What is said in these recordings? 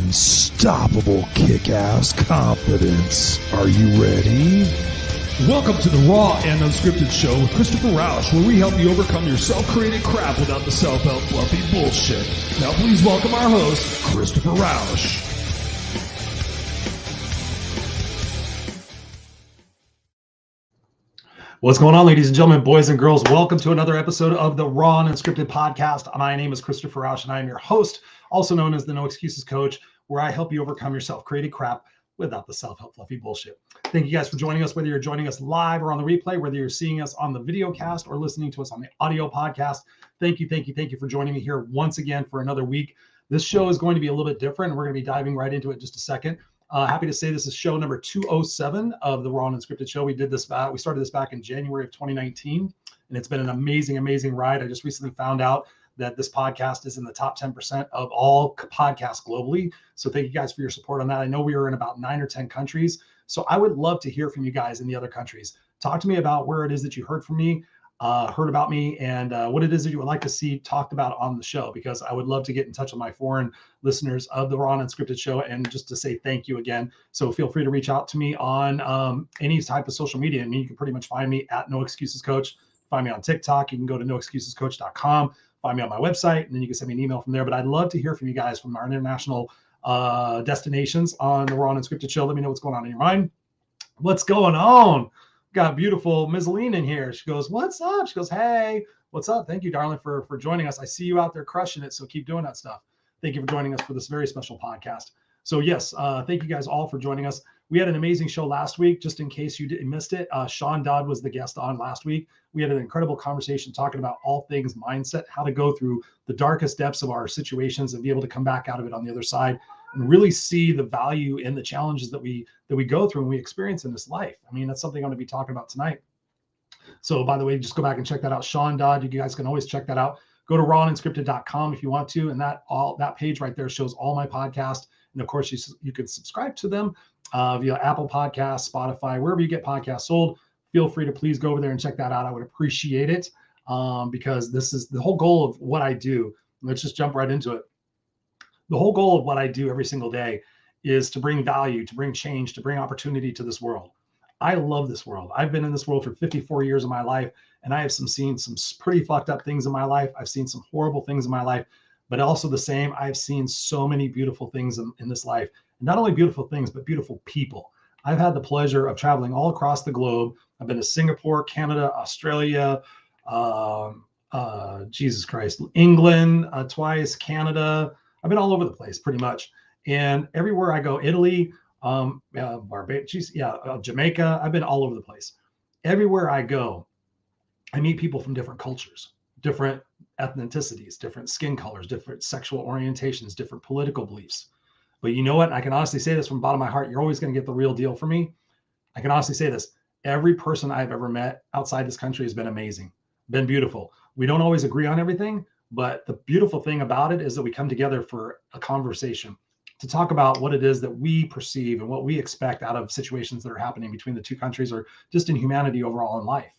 unstoppable kick-ass confidence. Are you ready? Welcome to the Raw and Unscripted Show with Christopher Rausch, where we help you overcome your self-created crap without the self-help fluffy bullshit. Now please welcome our host, Christopher Rausch. What's going on, ladies and gentlemen, boys and girls? Welcome to another episode of the Raw and Unscripted podcast. My name is Christopher Rausch, and I am your host, also known as the No Excuses Coach, where I help you overcome your self-created crap without the self-help fluffy bullshit. Thank you guys for joining us, whether you're joining us live or on the replay, whether you're seeing us on the video cast or listening to us on the audio podcast. Thank you for joining me here once again for another week. This show is going to be a little bit different, and we're going to be diving right into it in just a second. Happy to say this is show number 207 of the Raw and Unscripted Show. We started this back in January of 2019, and it's been an amazing ride. I just recently found out that this podcast is in the top 10% of all podcasts globally. So thank you guys for your support on that. I know we are in about 9 or 10 countries. So I would love to hear from you guys in the other countries. Talk to me about where it is that you heard from me, heard about me, and what it is that you would like to see talked about on the show, because I would love to get in touch with my foreign listeners of the Raw and Unscripted Show and just to say thank you again. So feel free to reach out to me on any type of social media. I mean, you can pretty much find me at No Excuses Coach. Find me on TikTok. You can go to noexcusescoach.com. Find me on my website, and then you can send me an email from there. But I'd love to hear from you guys from our international destinations on the Raw and Unscripted Show. Let me know what's going on in your mind. What's going on? Got beautiful Ms. Aline in here. She goes, "What's up?" She goes, "Hey, what's up? Thank you, darling, for joining us. I see you out there crushing it, so keep doing that stuff." Thank you for joining us for this very special podcast. So yes, thank you guys all for joining us. We had an amazing show last week. Just in case you missed it, Sean Dodd was the guest on last week. We had an incredible conversation talking about all things mindset, how to go through the darkest depths of our situations and be able to come back out of it on the other side and really see the value in the challenges that we go through and we experience in this life. I mean, that's something I'm going to be talking about tonight. So by the way, just go back and check that out. Sean Dodd, you guys can always check that out. Go to rawandunscripted.com if you want to, and that page right there shows all my podcasts. And of course, you can subscribe to them via Apple Podcasts, Spotify, wherever you get podcasts sold. Feel free to please go over there and check that out. I would appreciate it because this is the whole goal of what I do. Let's just jump right into it. The whole goal of what I do every single day is to bring value, to bring change, to bring opportunity to this world. I love this world. I've been in this world for 54 years of my life, and I have seen some pretty fucked up things in my life. I've seen some horrible things in my life, but also the same, I've seen so many beautiful things in this life. And not only beautiful things, but beautiful people. I've had the pleasure of traveling all across the globe. I've been to Singapore, Canada, Australia, Jesus Christ, England twice, Canada. I've been all over the place pretty much. And everywhere I go, Italy, Barbados, Jamaica, I've been all over the place. Everywhere I go, I meet people from different cultures, different ethnicities, different skin colors, different sexual orientations, different political beliefs. But you know what? I can honestly say this from the bottom of my heart. You're always going to get the real deal from me. I can honestly say this. Every person I've ever met outside this country has been amazing, been beautiful. We don't always agree on everything, but the beautiful thing about it is that we come together for a conversation to talk about what it is that we perceive and what we expect out of situations that are happening between the two countries or just in humanity overall in life.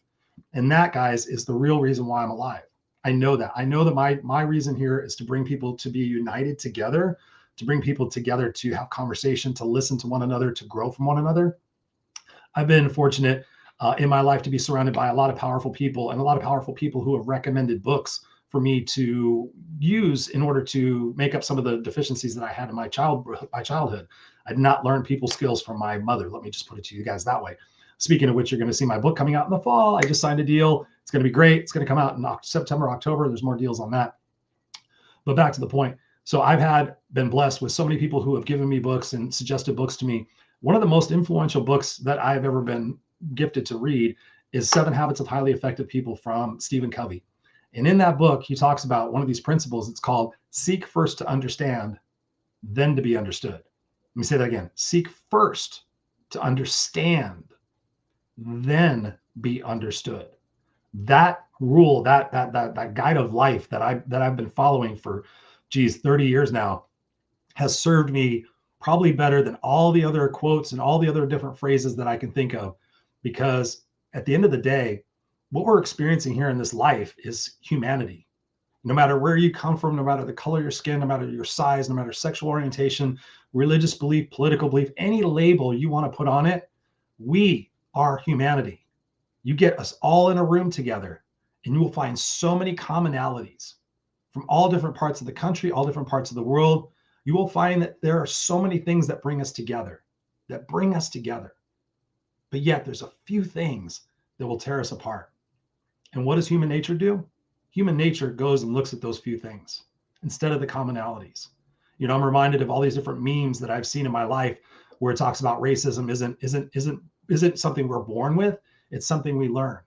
And that, guys, is the real reason why I'm alive. I know that. I know that my reason here is to bring people to be united together, to bring people together to have conversation, to listen to one another, to grow from one another. I've been fortunate in my life to be surrounded by a lot of powerful people and a lot of powerful people who have recommended books for me to use in order to make up some of the deficiencies that I had in my childhood. I did not learn people skills from my mother. Let me just put it to you guys that way. Speaking of which, you're going to see my book coming out in the fall. I just signed a deal. It's going to be great. It's going to come out in September, October. There's more deals on that. But back to the point. So I've been blessed with so many people who have given me books and suggested books to me. One of the most influential books that I've ever been gifted to read is 7 Habits of Highly Effective People from Stephen Covey. And in that book, he talks about one of these principles. It's called seek first to understand, then to be understood. Let me say that again. Seek first to understand, then be understood. That rule, that guide of life that I've been following for 30 years now has served me probably better than all the other quotes and all the other different phrases that I can think of, because at the end of the day, what we're experiencing here in this life is humanity. No matter where you come from, no matter the color of your skin, no matter your size, no matter sexual orientation, religious belief, political belief, any label you want to put on it, we are humanity. You get us all in a room together, and you will find so many commonalities from all different parts of the country, all different parts of the world. You will find that there are so many things that bring us together, But yet there's a few things that will tear us apart. And what does human nature do? Human nature goes and looks at those few things instead of the commonalities. You know, I'm reminded of all these different memes that I've seen in my life where it talks about racism isn't something we're born with. It's something we learn.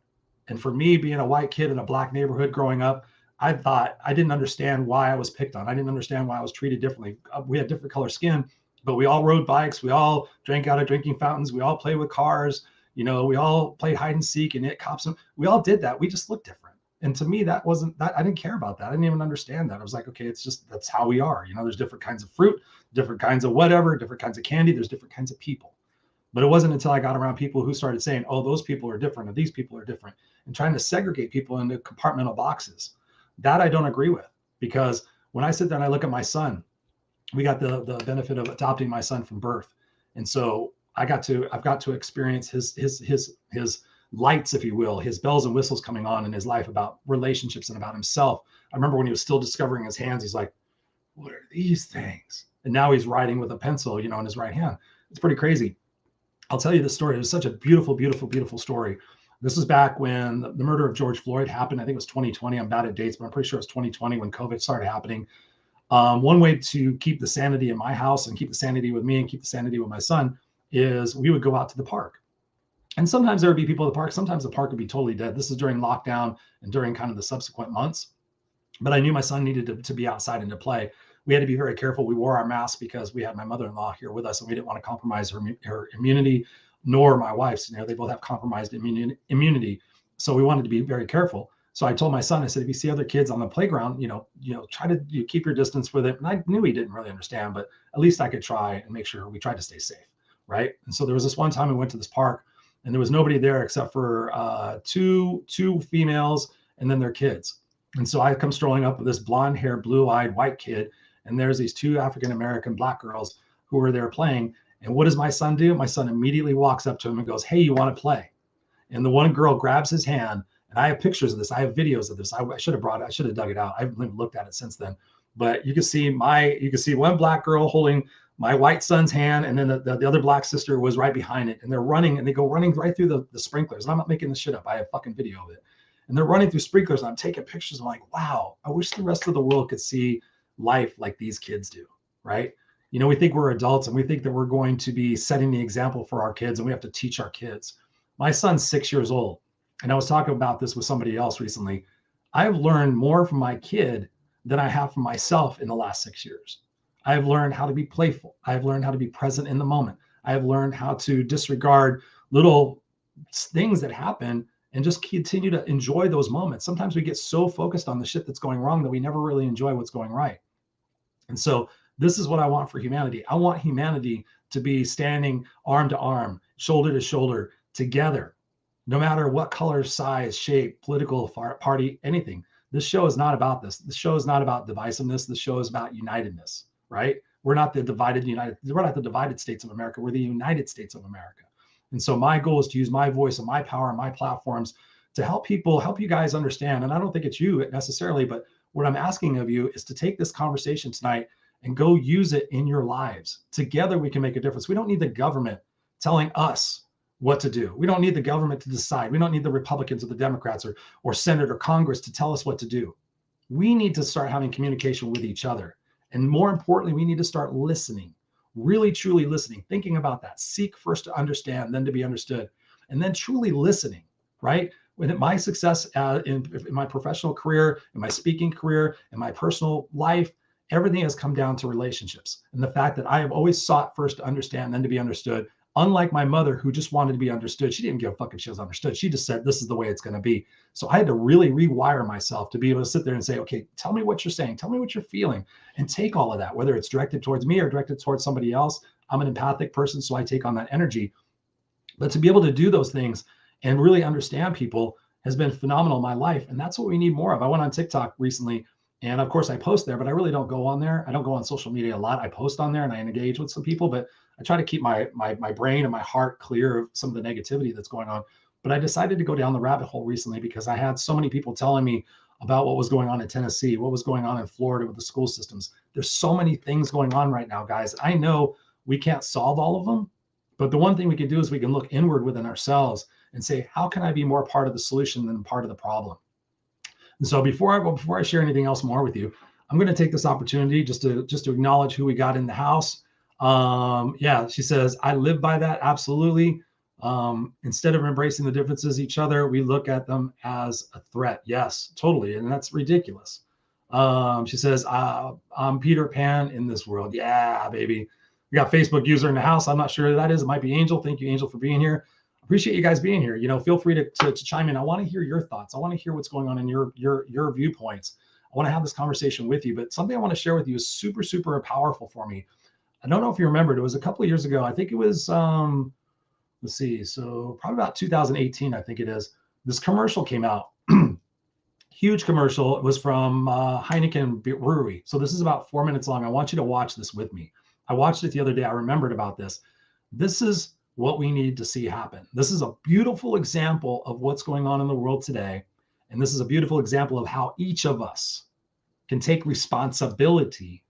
And for me, being a white kid in a black neighborhood growing up, I thought I didn't understand why I was picked on. I didn't understand why I was treated differently. We had different color skin, but we all rode bikes. We all drank out of drinking fountains. We all played with cars. You know, we all played hide and seek and it cops. We all did that. We just looked different. And to me, that wasn't that. I didn't care about that. I didn't even understand that. I was like, okay, it's just, that's how we are. You know, there's different kinds of fruit, different kinds of whatever, different kinds of candy. There's different kinds of people. But it wasn't until I got around people who started saying, oh, those people are different, or these people are different, and trying to segregate people into compartmental boxes. That I don't agree with, because when I sit there and I look at my son, we got the benefit of adopting my son from birth. And so I've got to experience his lights, if you will, his bells and whistles coming on in his life about relationships and about himself. I remember when he was still discovering his hands, he's like, what are these things? And now he's writing with a pencil, you know, in his right hand. It's pretty crazy. I'll tell you the story. It was such a beautiful, beautiful, beautiful story. This was back when the murder of George Floyd happened. I think it was 2020. I'm bad at dates, but I'm pretty sure it was 2020 when COVID started happening. One way to keep the sanity in my house and keep the sanity with me and keep the sanity with my son is we would go out to the park. And sometimes there would be people at the park. Sometimes the park would be totally dead. This is during lockdown and during kind of the subsequent months. But I knew my son needed to be outside and to play. We had to be very careful. We wore our masks because we had my mother-in-law here with us, and we didn't want to compromise her immunity, nor my wife's. You know, they both have compromised immunity. So we wanted to be very careful. So I told my son, I said, if you see other kids on the playground, try to keep your distance with it. And I knew he didn't really understand, but at least I could try and make sure we tried to stay safe, right? And so there was this one time we went to this park, and there was nobody there except for two females and then their kids. And so I come strolling up with this blonde hair, blue-eyed white kid, and there's these two African-American black girls who were there playing. And what does my son do? My son immediately walks up to him and goes, hey, you want to play? And the one girl grabs his hand, and I have pictures of this. I have videos of this. I should have brought it. I should have dug it out. I haven't looked at it since then. But you can see one black girl holding my white son's hand, and then the other black sister was right behind it. And they're running, and they go running right through the sprinklers. And I'm not making this shit up. I have fucking video of it. And they're running through sprinklers, and I'm taking pictures. I'm like, wow, I wish the rest of the world could see life like these kids do, right? You know, we think we're adults, and we think that we're going to be setting the example for our kids, and we have to teach our kids. My son's 6 years old, and I was talking about this with somebody else recently. I've learned more from my kid than I have from myself in the last 6 years. I've learned how to be playful. I've learned how to be present in the moment. I've learned how to disregard little things that happen and just continue to enjoy those moments. Sometimes we get so focused on the shit that's going wrong that we never really enjoy what's going right. And so this is what I want for humanity. I want humanity to be standing arm to arm, shoulder to shoulder, together, no matter what color, size, shape, political party, anything. This show is not about this. This show is not about divisiveness. This show is about unitedness, right? We're not the we're not the divided states of America. We're the United States of America. And so my goal is to use my voice and my power and my platforms to help you guys understand. And I don't think it's you necessarily, but what I'm asking of you is to take this conversation tonight and go use it in your lives. Together, we can make a difference. We don't need the government telling us what to do. We don't need the government to decide. We don't need the Republicans or the Democrats or Senate or Congress to tell us what to do. We need to start having communication with each other. And more importantly, we need to start listening, really, truly listening, thinking about that. Seek first to understand, then to be understood, and then truly listening, right? When my success in my professional career, in my speaking career, in my personal life, everything has come down to relationships. And the fact that I have always sought first to understand, then to be understood. Unlike my mother, who just wanted to be understood. She didn't give a fuck if she was understood. She just said, this is the way it's going to be. So I had to really rewire myself to be able to sit there and say, okay, tell me what you're saying. Tell me what you're feeling, and take all of that, whether it's directed towards me or directed towards somebody else. I'm an empathic person, so I take on that energy. But to be able to do those things and really understand people has been phenomenal in my life. And that's what we need more of. I went on TikTok recently, And of course I post there, but I really don't go on there. I don't go on social media a lot. I post on there and I engage with some people, but I try to keep my brain and my heart clear of some of the negativity that's going on. But I decided to go down the rabbit hole recently because I had so many people telling me about what was going on in Tennessee, what was going on in Florida with the school systems. There's so many things going on right now, guys. I know we can't solve all of them, but the one thing we can do is we can look inward within ourselves and say, how can I be more part of the solution than part of the problem? And so before I share anything else more with you, I'm going to take this opportunity just to acknowledge who we got in the house. Yeah, she says, I live by that. Absolutely. Instead of embracing the differences each other, we look at them as a threat. Yes, totally. And that's ridiculous. She says, I'm Peter Pan in this world. Yeah, baby. We got Facebook user in the house. I'm not sure who that is. It might be Angel. Thank you, Angel, for being here. Appreciate you guys being here. You know, feel free to chime in. I want to hear your thoughts. I want to hear what's going on in your viewpoints. I want to have this conversation with you, but something I want to share with you is super, super powerful for me. I don't know if you remembered, it was a couple of years ago. I think it was, let's see. So probably about 2018, I think it is. This commercial came out, huge commercial. It was from Heineken Brewery. So this is about 4 minutes long. I want you to watch this with me. I watched it the other day. I remembered about this. This is what we need to see happen. This is a beautiful example of what's going on in the world today. And this is a beautiful example of how each of us can take responsibility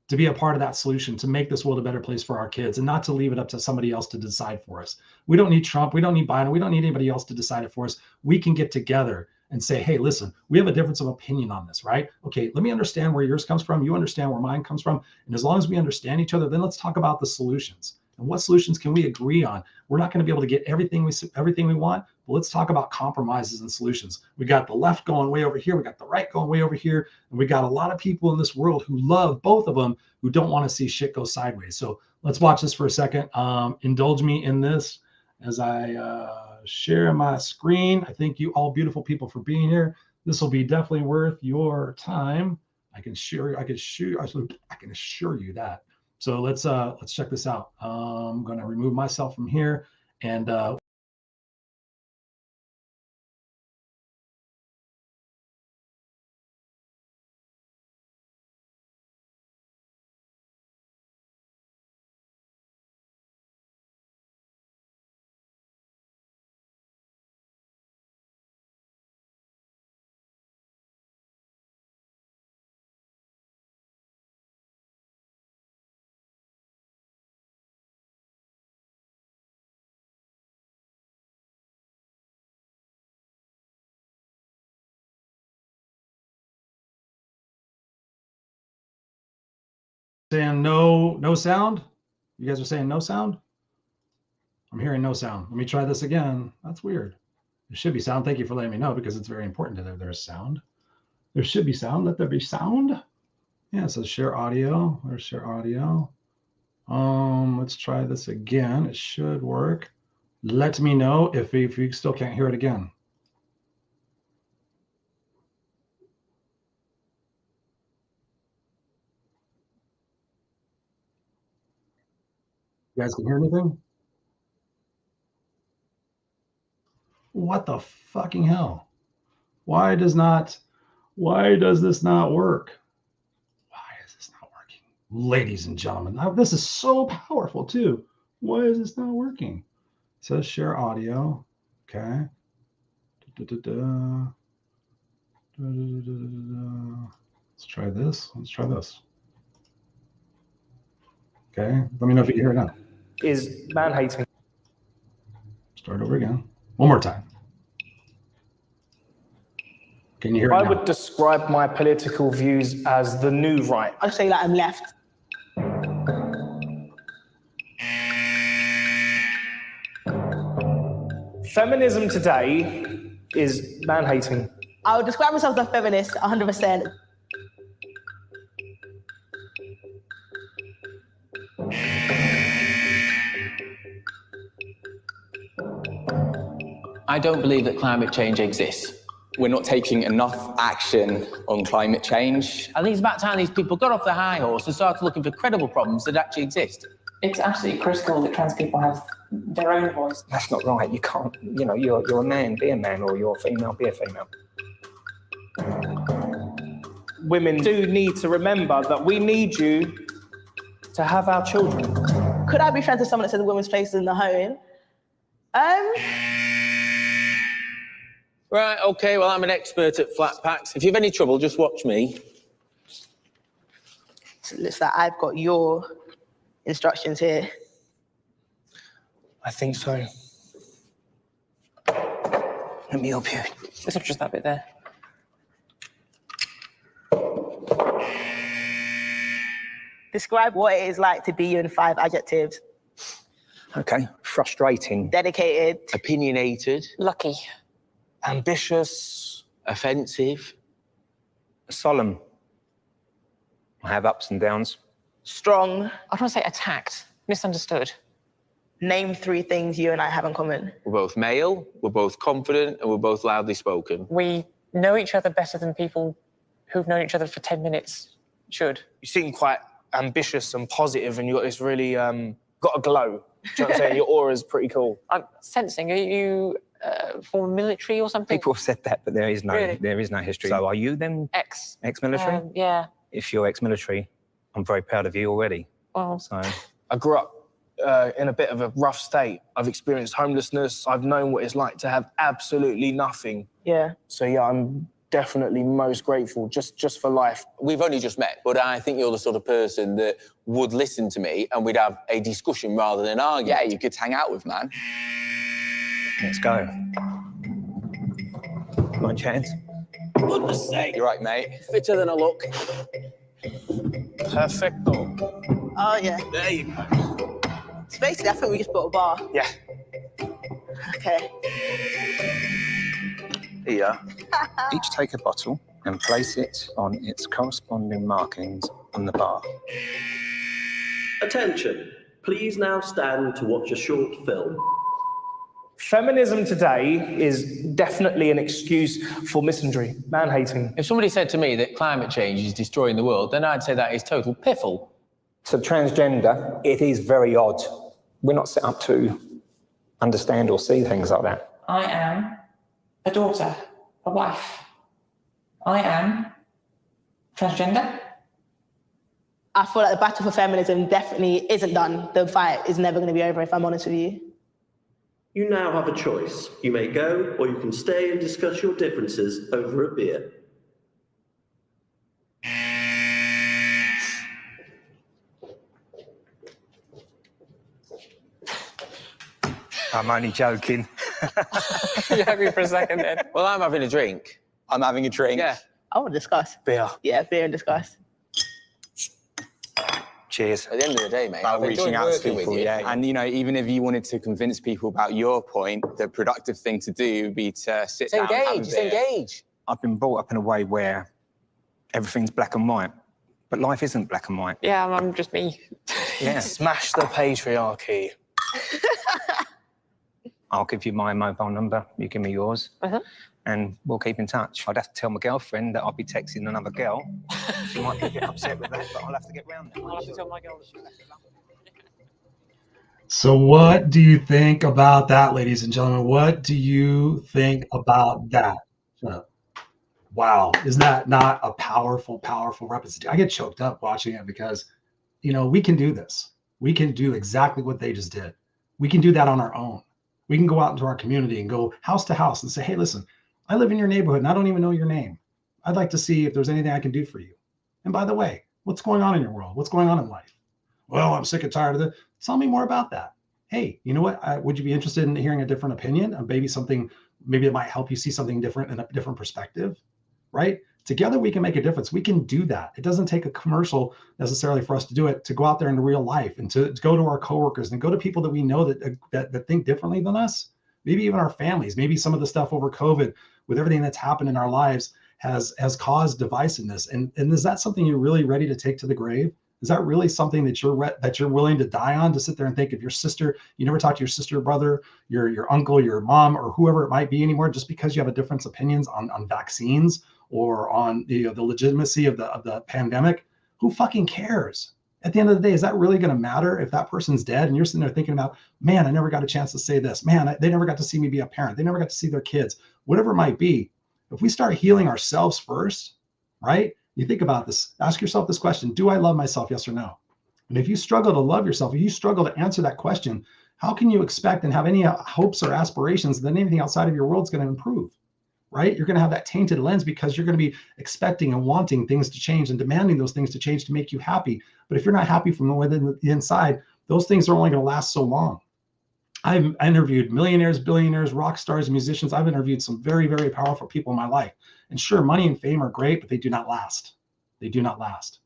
to be a part of that solution, to make this world a better place for our kids and not to leave it up to somebody else to decide for us. We don't need Trump. We don't need Biden. We don't need anybody else to decide it for us. We can get together and say, hey, listen, we have a difference of opinion on this, right? Okay, let me understand where yours comes from. You understand where mine comes from. And as long as we understand each other, then let's talk about the solutions. And what solutions can we agree on? We're not going to be able to get everything we want, but let's talk about compromises and solutions. We got the left going way over here. We got the right going way over here. And we got a lot of people in this world who love both of them, who don't want to see shit go sideways. So let's watch this for a second. Indulge me in this as I share my screen. I thank you all beautiful people for being here. This will be definitely worth your time. I can assure you that. So let's check this out. I'm going to remove myself from here and you saying no sound? You guys are saying no sound? I'm hearing no sound. Let me try this again. That's weird. There should be sound. Thank you for letting me know because it's very important that there's sound. There should be sound. Let there be sound. Yeah, it says share audio. There's share audio. Let's try this again. It should work. Let me know if you still can't hear it again. You guys can hear anything? What the fucking hell? Why does this not work? Why is this not working? Ladies and gentlemen, this is so powerful too. Why is this not working? It says share audio. Okay. Let's try this. Okay. Let me know if you can hear it now. Is man-hating. Start over again. One more time. Can you hear it now? I would describe my political views as the new right. I say that I'm left. Feminism today is man-hating. I would describe myself as a feminist, 100%. I don't believe that climate change exists. We're not taking enough action on climate change. I think it's about time these people got off the high horse and started looking for credible problems that actually exist. It's absolutely critical that trans people have their own voice. That's not right. You can't, you're a man, be a man, or you're a female, be a female. women do need to remember that we need you to have our children. Could I be friends with someone that says women's place is in the home? Right, okay, well, I'm an expert at flat packs. If you have any trouble, just watch me. So it looks like I've got your instructions here. I think so. Let me help you. Just that bit there. Describe what it is like to be you in 5 adjectives. Okay. Frustrating. Dedicated. Opinionated. Lucky. Ambitious. Offensive. Solemn. I have ups and downs. Strong. I want to say attacked. Misunderstood. Name 3 things you and I have in common. We're both male, we're both confident, and we're both loudly spoken. We know each other better than people who've known each other for 10 minutes should. You seem quite ambitious and positive, and you got this really got a glow. Do you know what I'm saying? Your aura's pretty cool. I'm sensing, are you former military or something? People have said that, but there is no Really? history. So are you then ex-military? Yeah. If you're ex-military, I'm very proud of you already. Well, So I grew up in a bit of a rough state. I've experienced homelessness. I've known what it's like to have absolutely nothing. Yeah. So yeah, I'm definitely most grateful just for life. We've only just met, but I think you're the sort of person that would listen to me and we'd have a discussion rather than argue. Yeah, you could hang out with, man. let's go. My chance. Goodness sake. You're right, mate. Fitter than I look. Perfecto. Oh, yeah. There you go. So basically, I think we just built a bar. Yeah. Okay. Here, each take a bottle and place it on its corresponding markings on the bar. Attention, please now stand to watch a short film. Feminism today is definitely an excuse for misandry, man-hating. If somebody said to me that climate change is destroying the world, then I'd say that is total piffle. So transgender, it is very odd. We're not set up to understand or see things like that. I am a daughter, a wife. I am transgender. I feel like the battle for feminism definitely isn't done. The fight is never going to be over, if I'm honest with you. You now have a choice. You may go, or you can stay and discuss your differences over a beer. I'm only joking. You had me for a second then. Well, I'm having a drink. I'm having a drink. Yeah. I want to discuss. Beer. Yeah, beer and discuss. Cheers. At the end of the day, mate, About I've enjoyed reaching out to working with people, you. yeah. And, you know, even if you wanted to convince people about your point, the productive thing to do would be to sit down and have a Just beer. engage. I've been brought up in a way where everything's black and white, but life isn't black and white. Yeah, I'm just me. Yeah. Smash the patriarchy. I'll give you my mobile number, you give me yours, and we'll keep in touch. I'd have to tell my girlfriend that I'll be texting another girl. She might be a bit upset with that, but I'll have to get round it. I'll have to tell my girl. So what do you think about that, ladies and gentlemen? What do you think about that? Wow, isn't that not a powerful, powerful representation? I get choked up watching it because, you know, we can do this. We can do exactly what they just did. We can do that on our own. We can go out into our community and go house to house and say, hey, listen, I live in your neighborhood and I don't even know your name. I'd like to see if there's anything I can do for you. And by the way, what's going on in your world? What's going on in life? Well, I'm sick and tired of it. Tell me more about that. Hey, you know what? Would you be interested in hearing a different opinion? Maybe it might help you see something different in a different perspective, right? Together we can make a difference. We can do that. It doesn't take a commercial necessarily for us to do it, to go out there into real life and to go to our coworkers and go to people that we know that think differently than us, maybe even our families. Maybe some of the stuff over COVID with everything that's happened in our lives has caused divisiveness. And is that something you're really ready to take to the grave? Is that really something that you're willing to die on, to sit there and think of your sister? You never talk to your sister or brother, your uncle, your mom, or whoever it might be anymore, just because you have a different opinions on vaccines or on the legitimacy of the pandemic? Who fucking cares? At the end of the day, is that really going to matter if that person's dead and you're sitting there thinking about, man, I never got a chance to say this. Man, they never got to see me be a parent. They never got to see their kids, whatever it might be. If we start healing ourselves first, right? You think about this, ask yourself this question: do I love myself? Yes or no? And if you struggle to love yourself, if you struggle to answer that question, how can you expect and have any hopes or aspirations that anything outside of your world is going to improve? Right? You're going to have that tainted lens because you're going to be expecting and wanting things to change and demanding those things to change to make you happy. But if you're not happy from within the inside, those things are only going to last so long. I've interviewed millionaires, billionaires, rock stars, musicians. I've interviewed some very, very powerful people in my life. And sure, money and fame are great, but they do not last. They do not last.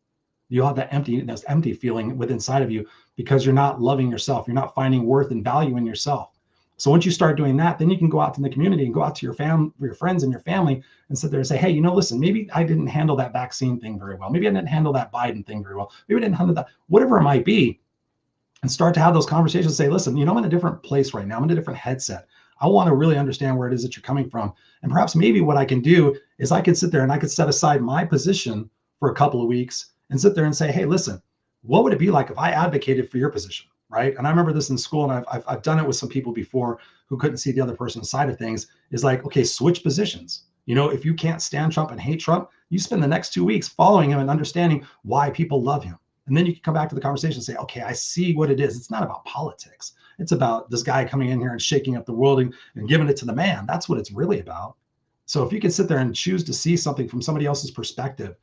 You'll have that empty feeling within inside of you because you're not loving yourself. You're not finding worth and value in yourself. So once you start doing that, then you can go out to the community and go out to your friends and your family and sit there and say, hey, listen, maybe I didn't handle that vaccine thing very well. Maybe I didn't handle that Biden thing very well. Maybe I didn't handle that, whatever it might be. And start to have those conversations and say, listen, I'm in a different place right now. I'm in a different headset. I want to really understand where it is that you're coming from. And perhaps maybe what I can do is I could sit there and I could set aside my position for a couple of weeks and sit there and say, hey, listen, what would it be like if I advocated for your position? Right. And I remember this in school, and I've done it with some people before who couldn't see the other person's side of things, is like, okay, switch positions. If you can't stand Trump and hate Trump, you spend the next 2 weeks following him and understanding why people love him. And then you can come back to the conversation and say, okay, I see what it is. It's not about politics. It's about this guy coming in here and shaking up the world and giving it to the man. That's what it's really about. So if you can sit there and choose to see something from somebody else's perspective,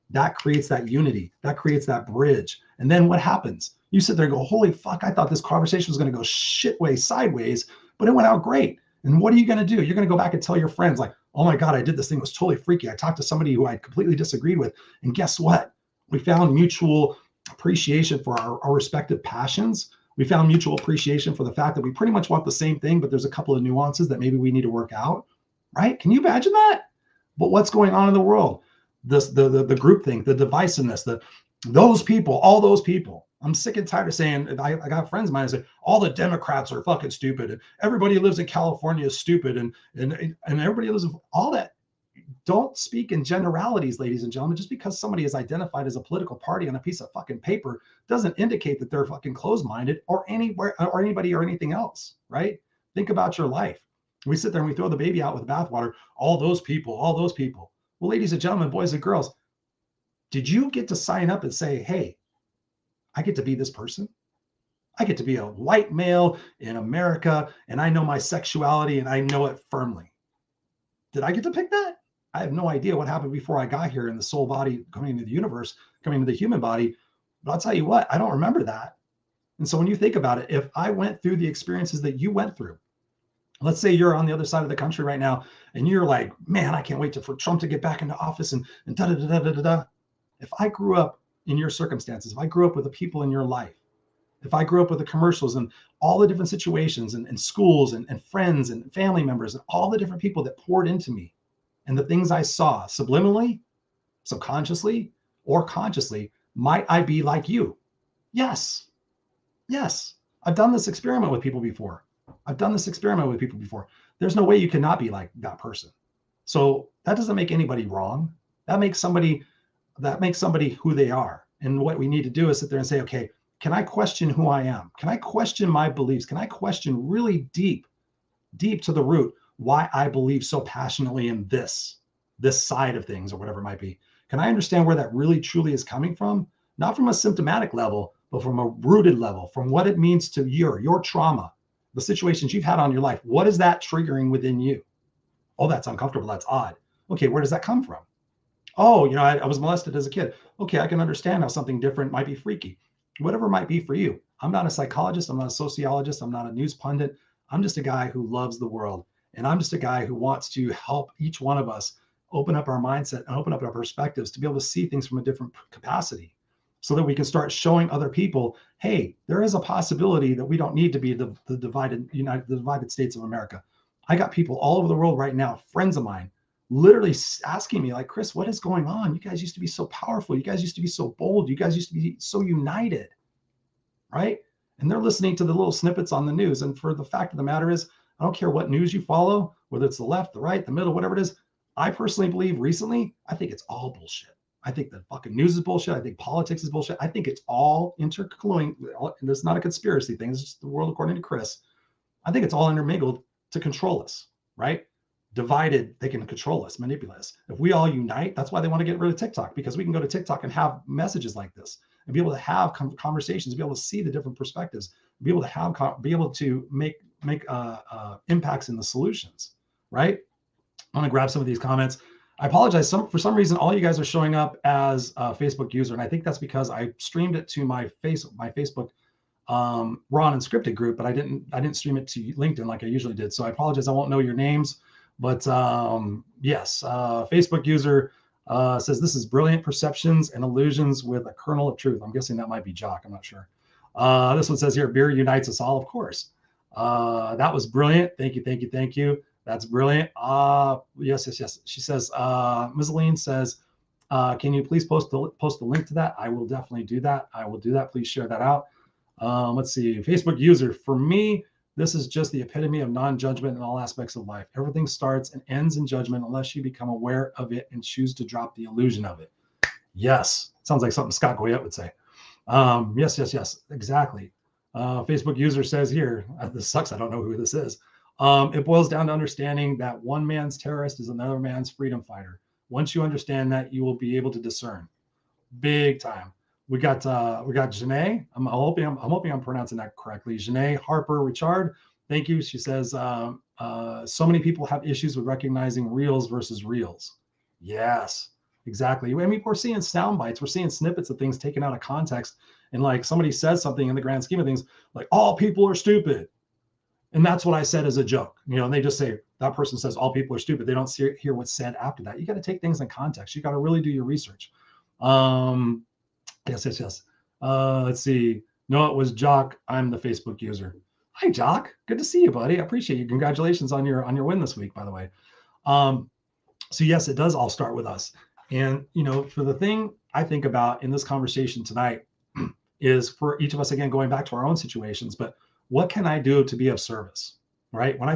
that creates that unity, that creates that bridge. And then what happens? You sit there and go, holy fuck, I thought this conversation was going to go shitway sideways, but it went out great. And what are you going to do? You're going to go back and tell your friends like, oh my God, I did this thing. It was totally freaky. I talked to somebody who I completely disagreed with. And guess what? We found mutual appreciation for our respective passions. We found mutual appreciation for the fact that we pretty much want the same thing, but there's a couple of nuances that maybe we need to work out, right? Can you imagine that? But what's going on in the world? The group thing, the divisiveness, those people, all those people. I'm sick and tired of saying, I got friends of mine who say, all the Democrats are fucking stupid, and everybody who lives in California is stupid, and everybody lives in all that. Don't speak in generalities, ladies and gentlemen. Just because somebody is identified as a political party on a piece of fucking paper doesn't indicate that they're fucking closed-minded or anywhere or anybody or anything else, right? Think about your life. We sit there and we throw the baby out with the bathwater. All those people, all those people. Well, ladies and gentlemen, boys and girls, did you get to sign up and say, hey, I get to be this person? I get to be a white male in America, and I know my sexuality and I know it firmly. Did I get to pick that? I have no idea what happened before I got here in the soul body coming into the universe, coming into the human body. But I'll tell you what, I don't remember that. And so when you think about it, if I went through the experiences that you went through, let's say you're on the other side of the country right now, and you're like, man, I can't wait for Trump to get back into office and da da da da da da. If I grew up in your circumstances, if I grew up with the people in your life, if I grew up with the commercials and all the different situations and schools and friends and family members and all the different people that poured into me and the things I saw subliminally, subconsciously, or consciously, might I be like you? Yes. Yes. I've done this experiment with people before. There's no way you cannot be like that person. So that doesn't make anybody wrong. That makes somebody who they are. And what we need to do is sit there and say, okay, can I question who I am? Can I question my beliefs? Can I question really deep to the root why I believe so passionately in this side of things or whatever it might be? Can I understand where that really truly is coming from? Not from a symptomatic level, but from a rooted level, from what it means to your trauma, the situations you've had on your life. What is that triggering within you? Oh, that's uncomfortable. That's odd. Okay, where does that come from? Oh, I was molested as a kid. Okay, I can understand how something different might be freaky. Whatever it might be for you. I'm not a psychologist. I'm not a sociologist. I'm not a news pundit. I'm just a guy who loves the world. And I'm just a guy who wants to help each one of us open up our mindset and open up our perspectives to be able to see things from a different capacity so that we can start showing other people, hey, there is a possibility that we don't need to be the divided States of America. I got people all over the world right now, friends of mine, literally asking me like, Chris, what is going on? You guys used to be so powerful. You guys used to be so bold. You guys used to be so united, right? And they're listening to the little snippets on the news. And for the fact of the matter is, I don't care what news you follow, whether it's the left, the right, the middle, whatever it is. I personally believe recently, I think it's all bullshit. I think the fucking news is bullshit. I think politics is bullshit. I think it's all interconnected. And it's not a conspiracy thing. It's just the world according to Chris. I think it's all intermingled to control us, right? divided, they can control us, manipulate us. If we all unite, that's why they want to get rid of TikTok, because we can go to TikTok and have messages like this and be able to have conversations, be able to see the different perspectives, be able to make impacts in the solutions, right? I'm gonna grab some of these comments. I apologize. For some reason, all you guys are showing up as a Facebook user, and I think that's because I streamed it to my Facebook Raw Unscripted group, but I didn't stream it to LinkedIn like I usually did. So I apologize. I won't know your names, but yes, Facebook user says this is brilliant perceptions and illusions with a kernel of truth. I'm guessing that might be Jock. I'm not sure. This one says here, beer unites us all. Of course. That was brilliant. Thank you. That's brilliant. Yes. She says, Ms. Aline says, can you please post the link to that? I will definitely do that. I will do that. Please share that out. Let's see. Facebook user, for me, this is just the epitome of non-judgment in all aspects of life. Everything starts and ends in judgment unless you become aware of it and choose to drop the illusion of it. Yes. Sounds like something Scott Goyette would say. Yes. Exactly. Facebook user says here, this sucks. I don't know who this is. It boils down to understanding that one man's terrorist is another man's freedom fighter. Once you understand that, you will be able to discern. Big time. We got Janae. I'm hoping I'm pronouncing that correctly. Janae Harper Richard. Thank you. She says, so many people have issues with recognizing reels versus reels. Yes, exactly. I mean, we're seeing sound bites. We're seeing snippets of things taken out of context. And like somebody says something in the grand scheme of things, like all people are stupid. And that's what I said as a joke, and they just say that person says all people are stupid. They don't hear what's said after that. You got to take things in context. You got to really do your research. Yes. Let's see. No, it was Jock. I'm the Facebook user. Hi, Jock. Good to see you, buddy. I appreciate you. Congratulations on your win this week, by the way. So yes, it does all start with us. And for the thing I think about in this conversation tonight is for each of us, again, going back to our own situations, but what can I do to be of service, right? When I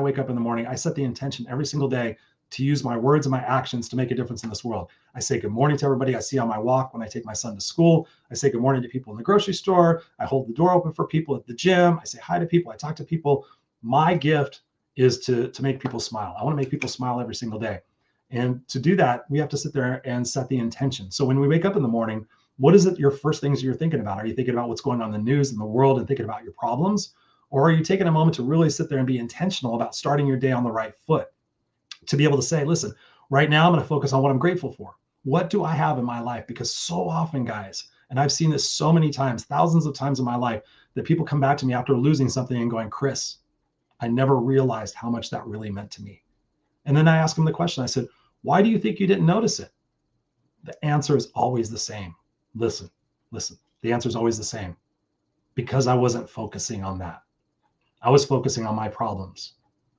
wake up in the morning, I set the intention every single day to use my words and my actions to make a difference in this world. I say good morning to everybody I see on my walk when I take my son to school. I say good morning to people in the grocery store. I hold the door open for people at the gym. I say hi to people. I talk to people. My gift is to make people smile. I want to make people smile every single day. And to do that, we have to sit there and set the intention. So when we wake up in the morning, what is it your first things you're thinking about? Are you thinking about what's going on in the news and the world and thinking about your problems? Or are you taking a moment to really sit there and be intentional about starting your day on the right foot? To be able to say, listen, right now I'm going to focus on what I'm grateful for. What do I have in my life? Because so often, guys, and I've seen this so many times, thousands of times in my life, that people come back to me after losing something and going, Chris, I never realized how much that really meant to me. And then I ask them the question. I said, why do you think you didn't notice it? The answer is always the same. Listen, the answer is always the same. Because I wasn't focusing on that. I was focusing on my problems.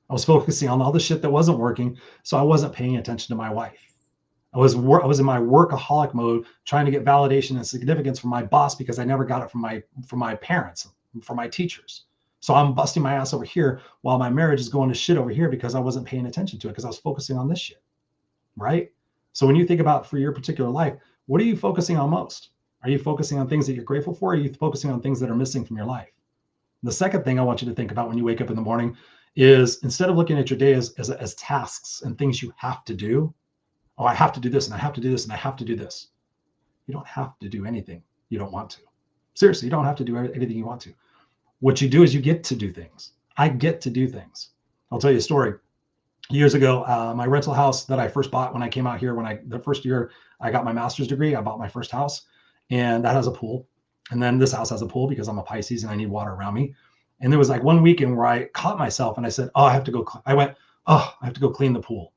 I was focusing on all the shit that wasn't working. So I wasn't paying attention to my wife. I was in my workaholic mode, trying to get validation and significance from my boss because I never got it from my parents, from my teachers. So I'm busting my ass over here while my marriage is going to shit over here because I wasn't paying attention to it because I was focusing on this shit, right? So when you think about for your particular life, what are you focusing on most? Are you focusing on things that you're grateful for? Or are you focusing on things that are missing from your life? The second thing I want you to think about when you wake up in the morning is instead of looking at your day as tasks and things you have to do, oh, I have to do this and I have to do this and I have to do this. You don't have to do anything you don't want to. Seriously, you don't have to do anything you want to. What you do is you get to do things. I get to do things. I'll tell you a story. Years ago, my rental house that I first bought when I came out here, the first year I got my master's degree, I bought my first house, and that has a pool. And then this house has a pool because I'm a Pisces and I need water around me. And there was like one weekend where I caught myself and I said, I have to go clean the pool.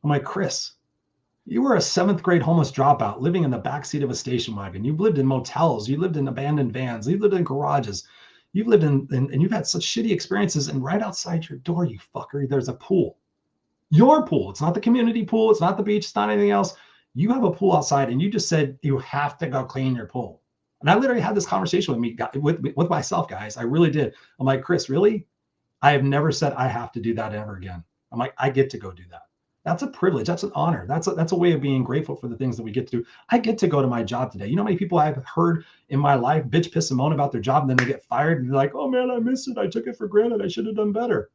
I'm like, Chris, you were a 7th grade homeless dropout living in the backseat of a station wagon. You've lived in motels. You lived in abandoned vans. You've lived in garages. You've lived and you've had such shitty experiences. And right outside your door, you fucker, there's a pool. Your pool. It's not the community pool. It's not the beach. It's not anything else. You have a pool outside and you just said you have to go clean your pool. And I literally had this conversation with myself, guys. I really did. I'm like, Chris, really? I have never said I have to do that ever again. I'm like, I get to go do that. That's a privilege. That's an honor. That's a way of being grateful for the things that we get to do. I get to go to my job today. You know how many people I've heard in my life bitch, piss, and moan about their job, and then they get fired, and they're like, oh man, I miss it. I took it for granted. I should have done better.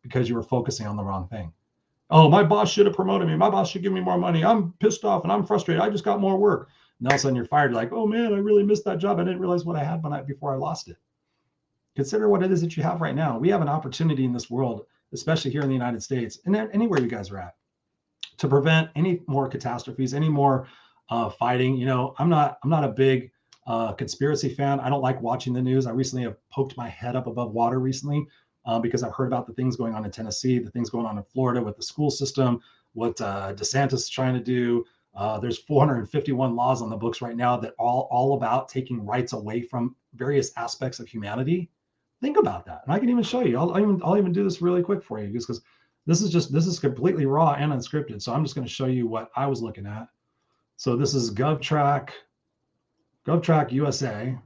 because you were focusing on the wrong thing. Oh, my boss should have promoted me. My boss should give me more money. I'm pissed off and I'm frustrated. I just got more work. And all of a sudden you're fired. You're like, oh man, I really missed that job. I didn't realize what I had before I lost it. Consider what it is that you have right now. We have an opportunity in this world, especially here in the United States and anywhere you guys are at, to prevent any more catastrophes, any more fighting. You know, I'm not a big conspiracy fan. I don't like watching the news. I recently have poked my head up above water recently because I've heard about the things going on in Tennessee, the things going on in Florida with the school system, what DeSantis is trying to do. There's 451 laws on the books right now that all about taking rights away from various aspects of humanity. Think about that. And I can even show you. I'll even do this really quick for you because this is completely raw and unscripted. So I'm just going to show you what I was looking at. So this is GovTrack USA.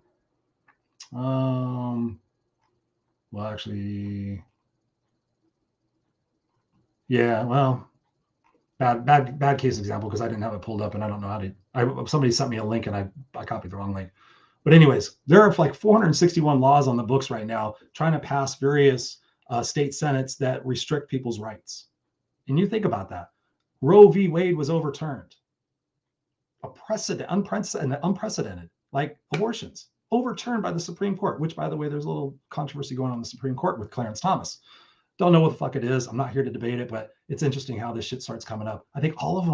Well, actually, yeah, well, bad case example because I didn't have it pulled up and I don't know how to. Somebody sent me a link and I copied the wrong link. But anyways, there are like 461 laws on the books right now trying to pass various state senates that restrict people's rights. And you think about that. Roe v. Wade was overturned. Unprecedented, like abortions, overturned by the Supreme Court, which, by the way, there's a little controversy going on in the Supreme Court with Clarence Thomas. Don't know what the fuck it is. I'm not here to debate it, but it's interesting how this shit starts coming up. I think all of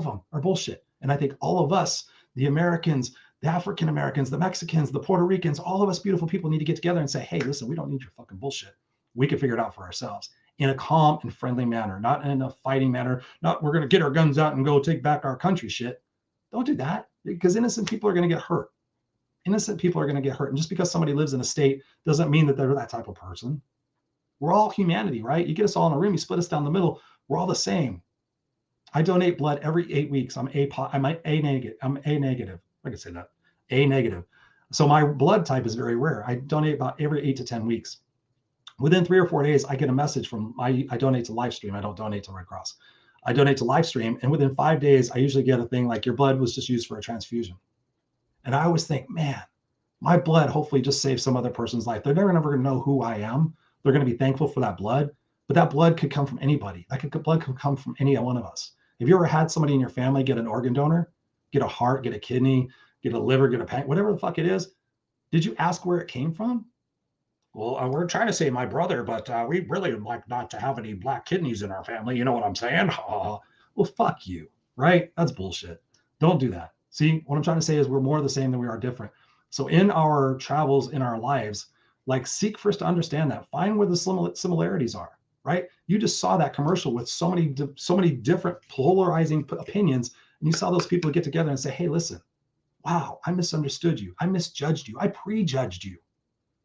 them are bullshit. And I think all of us, the Americans, the African Americans, the Mexicans, the Puerto Ricans, all of us beautiful people need to get together and say, hey, listen, we don't need your fucking bullshit. We can figure it out for ourselves in a calm and friendly manner, not in a fighting manner, not we're going to get our guns out and go take back our country shit. Don't do that because innocent people are going to get hurt. Innocent people are going to get hurt. And just because somebody lives in a state doesn't mean that they're that type of person. We're all humanity, right? You get us all in a room, you split us down the middle. We're all the same. I donate blood every 8 weeks. I'm A negative. I can say that. A negative. So my blood type is very rare. I donate about every 8 to 10 weeks. Within 3 or 4 days, I get a message from I donate to Livestream. I don't donate to Red Cross. I donate to Livestream, and within 5 days, I usually get a thing like your blood was just used for a transfusion. And I always think, man, my blood hopefully just saved some other person's life. They're never going to know who I am. They're going to be thankful for that blood, but that blood could come from anybody. Blood could come from any one of us. Have you ever had somebody in your family get an organ donor, get a heart, get a kidney, get a liver, get a pancreas, whatever the fuck it is? Did you ask where it came from? Well, we're trying to say my brother, but we really like not to have any black kidneys in our family. You know what I'm saying? Well, fuck you, right? That's bullshit. Don't do that. See, what I'm trying to say is we're more the same than we are different. So in our travels, in our lives, like seek first to understand that. Find where the similarities are, right? You just saw that commercial with so many different polarizing opinions, and you saw those people get together and say, hey, listen, wow, I misunderstood you. I misjudged you. I prejudged you,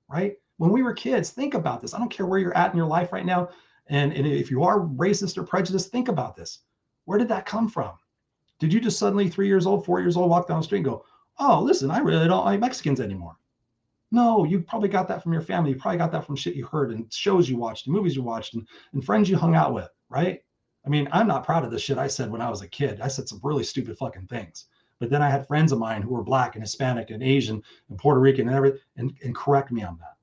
right? When we were kids, think about this. I don't care where you're at in your life right now. And if you are racist or prejudiced, think about this. Where did that come from? Did you just suddenly 3 years old, 4 years old, walk down the street and go, oh, listen, I really don't like Mexicans anymore? No, you probably got that from your family. You probably got that from shit you heard and shows you watched and movies you watched and friends you hung out with, right? I mean, I'm not proud of the shit I said when I was a kid. I said some really stupid fucking things. But then I had friends of mine who were black and Hispanic and Asian and Puerto Rican and everything and correct me on that.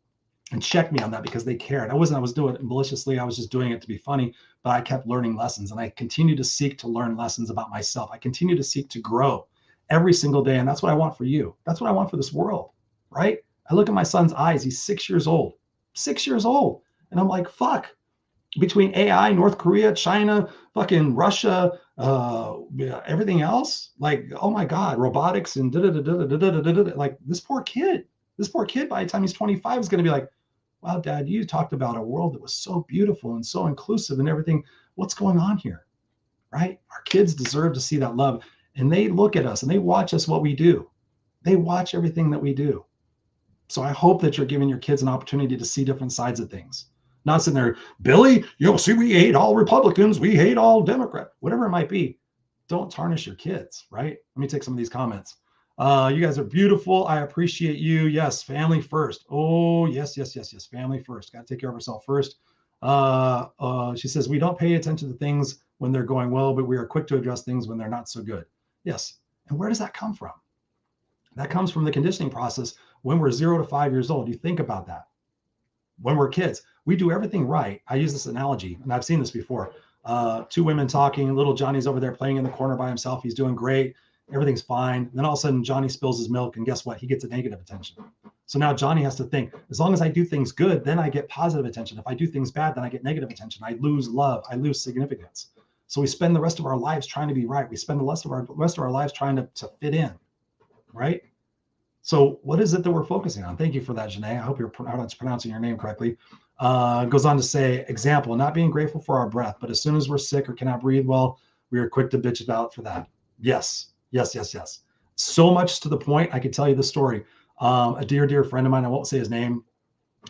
And check me on that because they cared. I was doing it maliciously. I was just doing it to be funny, but I kept learning lessons and I continue to seek to learn lessons about myself. I continue to seek to grow every single day. And that's what I want for you. That's what I want for this world, right? I look at my son's eyes. He's 6 years old, 6 years old. And I'm like, fuck, between AI, North Korea, China, fucking Russia, everything else, like, oh my God, robotics and like this poor kid by the time he's 25 is going to be like, wow, Dad, you talked about a world that was so beautiful and so inclusive and everything. What's going on here, right? Our kids deserve to see that love. And they look at us and they watch us, what we do. They watch everything that we do. So I hope that you're giving your kids an opportunity to see different sides of things. Not sitting there, Billy, see, we hate all Republicans. We hate all Democrats, whatever it might be. Don't tarnish your kids, right? Let me take some of these comments. You guys are beautiful. I appreciate you. Yes, family first. Oh, yes. Family first. Got to take care of ourselves first. She says, we don't pay attention to things when they're going well, but we are quick to address things when they're not so good. Yes. And where does that come from? That comes from the conditioning process when we're 0 to 5 years old. You think about that. when we're kids, we do everything right. I use this analogy, and I've seen this before. Two women talking, little Johnny's over there playing in the corner by himself. He's doing great. Everything's fine. And then all of a sudden Johnny spills his milk, and guess what? He gets a negative attention. So now Johnny has to think, as long as I do things good, then I get positive attention. If I do things bad, then I get negative attention. I lose love. I lose significance. So we spend the rest of our lives trying to be right. We spend the rest of our lives trying to fit in, right? So what is it that we're focusing on? Thank you for that, Janae. I hope you're pronouncing your name correctly. Goes on to say, example, not being grateful for our breath, but as soon as we're sick or cannot breathe well, we are quick to bitch about for that. Yes. So much to the point, I could tell you the story. A dear friend of mine, I won't say his name,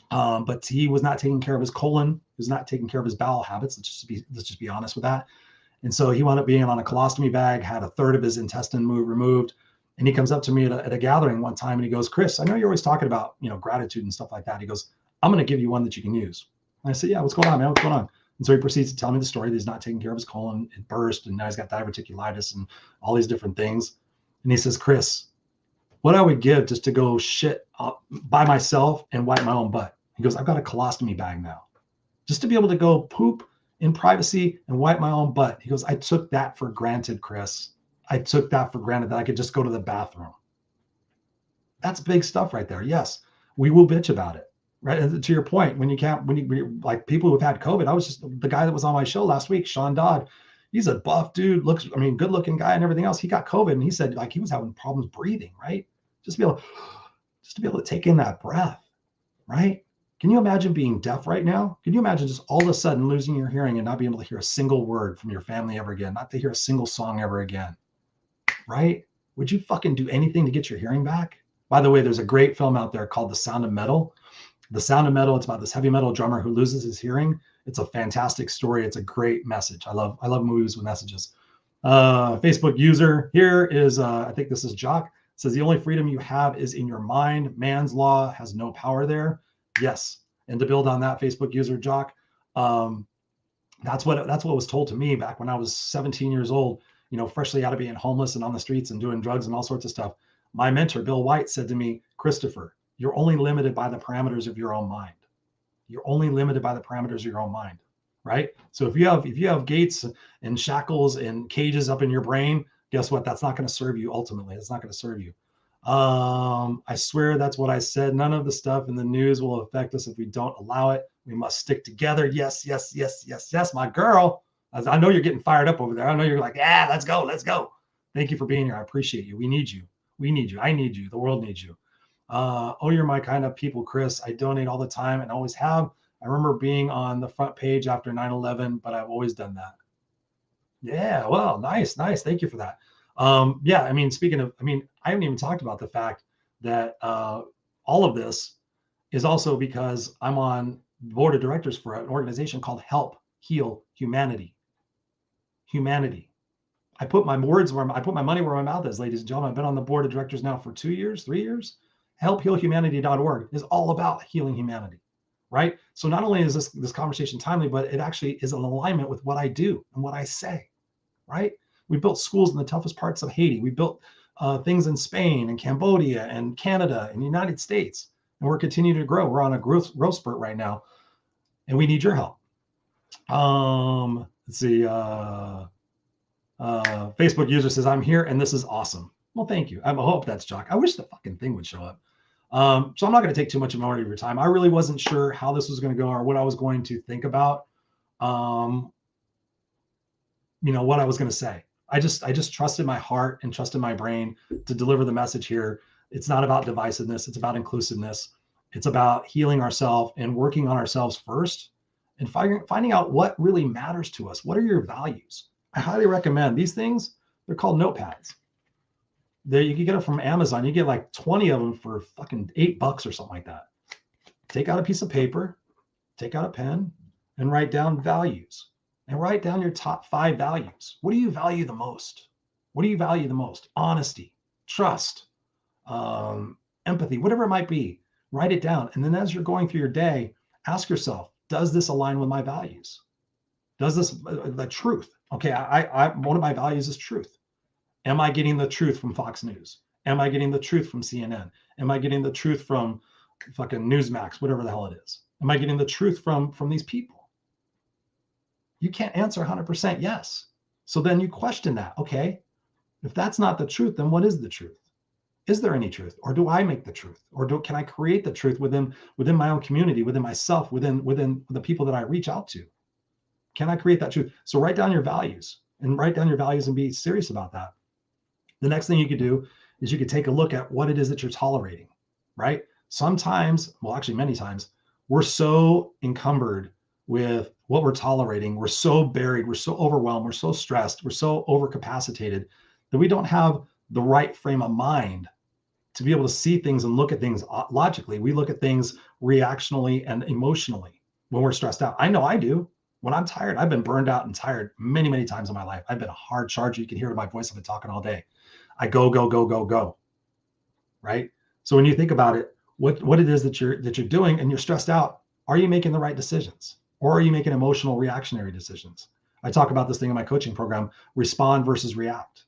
but he was not taking care of his colon. He was not taking care of his bowel habits. Let's just be honest with that. And so he wound up being on a colostomy bag, had a third of his intestine removed. And he comes up to me at a gathering one time and he goes, Chris, I know you're always talking about, gratitude and stuff like that. He goes, I'm going to give you one that you can use. And I said, yeah, what's going on, man? What's going on? And so he proceeds to tell me the story that he's not taking care of his colon. It burst, and now he's got diverticulitis and all these different things. And he says, Chris, what I would give just to go shit by myself and wipe my own butt. He goes, I've got a colostomy bag now. Just to be able to go poop in privacy and wipe my own butt. He goes, I took that for granted, Chris. I took that for granted that I could just go to the bathroom. That's big stuff right there. Yes, we will bitch about it. Right. And to your point, when you like people who've had COVID, I was just the guy that was on my show last week, Sean Dodd. He's a buff dude, good looking guy and everything else. He got COVID and he said like he was having problems breathing, right? Just to be able to take in that breath, right? Can you imagine being deaf right now? Can you imagine just all of a sudden losing your hearing and not being able to hear a single word from your family ever again, not to hear a single song ever again, right? Would you fucking do anything to get your hearing back? By the way, there's a great film out there called The Sound of Metal. The Sound of Metal, it's about this heavy metal drummer who loses his hearing. It's a fantastic story. It's a great message. I love movies with messages. Facebook user here is, I think this is Jock. It says the only freedom you have is in your mind. Man's law has no power there. Yes. And to build on that, Facebook user Jock, that's what was told to me back when I was 17 years old, freshly out of being homeless and on the streets and doing drugs and all sorts of stuff. My mentor, Bill White, said to me, Christopher, you're only limited by the parameters of your own mind. You're only limited by the parameters of your own mind, right? So if you have gates and shackles and cages up in your brain, guess what? That's not going to serve you ultimately. It's not going to serve you. I swear that's what I said. None of the stuff in the news will affect us if we don't allow it. We must stick together. Yes, my girl. I know you're getting fired up over there. I know you're like, yeah, let's go. Thank you for being here. I appreciate you. We need you. I need you. The world needs you. You're my kind of people, Chris. I donate all the time and always have. I remember being on the front page after 9/11, but I've always done that. Yeah, well, nice. Thank you for that. I haven't even talked about the fact that all of this is also because I'm on the board of directors for an organization called Help Heal Humanity. I put my money where my mouth is, ladies and gentlemen. I've been on the board of directors now for 3 years. HelpHealHumanity.org is all about healing humanity, right? So not only is this conversation timely, but it actually is in alignment with what I do and what I say, right? We built schools in the toughest parts of Haiti. We built things in Spain and Cambodia and Canada and the United States, and we're continuing to grow. We're on a growth spurt right now, and we need your help. Let's see. Facebook user says, I'm here and this is awesome. Well, thank you. I hope that's Jock. I wish the fucking thing would show up. So I'm not going to take too much more of your time. I really wasn't sure how this was going to go or what I was going to think about, what I was going to say. I just trusted my heart and trusted my brain to deliver the message here. It's not about divisiveness. It's about inclusiveness. It's about healing ourselves and working on ourselves first and finding out what really matters to us. What are your values? I highly recommend these things. They're called notepads. You can get them from Amazon. You get like 20 of them for fucking $8 or something like that. Take out a piece of paper, take out a pen, and write down values. And write down your top 5 values. What do you value the most? What do you value the most? Honesty, trust, empathy, whatever it might be. Write it down. And then as you're going through your day, ask yourself, does this align with my values? Does this, the truth? Okay, one of my values is truth. Am I getting the truth from Fox News? Am I getting the truth from CNN? Am I getting the truth from fucking Newsmax, whatever the hell it is? Am I getting the truth from these people? You can't answer 100% yes. So then you question that. Okay, if that's not the truth, then what is the truth? Is there any truth, or do I make the truth, or can I create the truth within my own community, within myself, within the people that I reach out to? Can I create that truth? So write down your values and be serious about that. The next thing you could do is you could take a look at what it is that you're tolerating, right? Sometimes, well, actually many times, we're so encumbered with what we're tolerating. We're so buried, we're so overwhelmed, we're so stressed, we're so overcapacitated that we don't have the right frame of mind to be able to see things and look at things logically. We look at things reactionally and emotionally when we're stressed out. I know I do. When I'm tired, I've been burned out and tired many, many times in my life. I've been a hard charger. You can hear my voice. I've been talking all day. I go, right? So when you think about it, what it is that you're doing and you're stressed out, are you making the right decisions, or are you making emotional reactionary decisions? I talk about this thing in my coaching program, respond versus react.